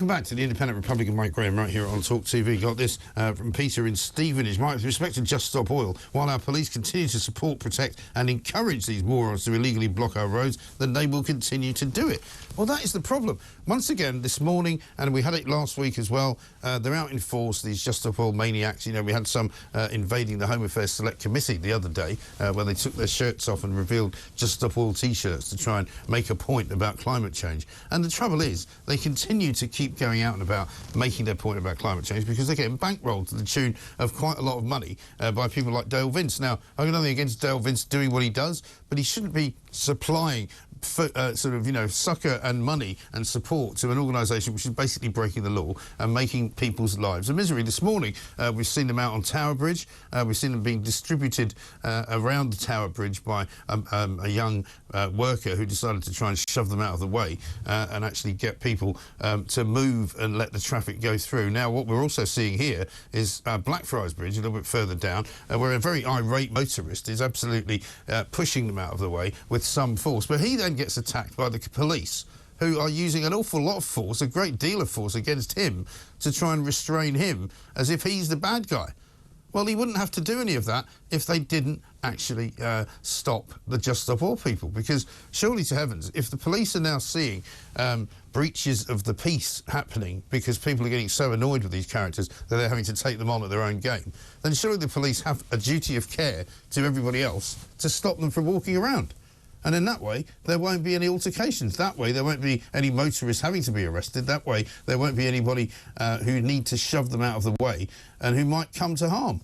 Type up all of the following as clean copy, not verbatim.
back to the Independent Republican Mike Graham right here on TalkTV. Got this from Peter in Stevenage. Mike, with respect to Just Stop Oil, while our police continue to support, protect and encourage these morons to illegally block our roads, then they will continue to do it. Well, that is the problem. Once again, this morning, and we had it last week as well, they're out in force, these Just Stop Oil maniacs. You know, we had some invading the Home Affairs Select Committee the other day where they took their shirts off and revealed Just Stop Oil T-shirts to try and make a point about climate change. And the trouble is, they continue to keep going out and about making their point about climate change because they're getting bankrolled to the tune of quite a lot of money by people like Dale Vince. Now, I've got nothing against Dale Vince doing what he does, but he shouldn't be supplying succor and money and support to an organisation which is basically breaking the law and making people's lives a misery. This morning, we've seen them out on Tower Bridge. We've seen them being distributed around the Tower Bridge by a young worker who decided to try and shove them out of the way and actually get people to move and let the traffic go through. Now, what we're also seeing here is Blackfriars Bridge, a little bit further down, where a very irate motorist is absolutely pushing them out of the way with some force. But he then gets attacked by the police, who are using an awful lot of force, a great deal of force against him to try and restrain him as if he's the bad guy. Well, he wouldn't have to do any of that if they didn't actually stop the Just Stop Oil people, because surely to heavens, if the police are now seeing breaches of the peace happening because people are getting so annoyed with these characters that they're having to take them on at their own game, then surely the police have a duty of care to everybody else to stop them from walking around. And in that way, there won't be any altercations. That way, there won't be any motorists having to be arrested. That way, there won't be anybody who need to shove them out of the way and who might come to harm.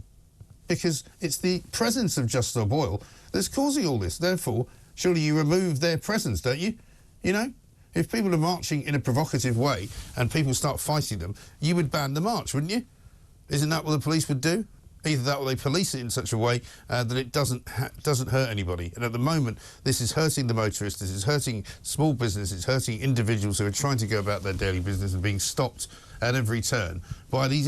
Because it's the presence of Just Stop Oil that's causing all this. Therefore, surely you remove their presence, don't you? You know? If people are marching in a provocative way and people start fighting them, you would ban the march, wouldn't you? Isn't that what the police would do? Either that or they police it in such a way that it doesn't hurt anybody. And at the moment, this is hurting the motorists, this is hurting small business, it's hurting individuals who are trying to go about their daily business and being stopped at every turn by these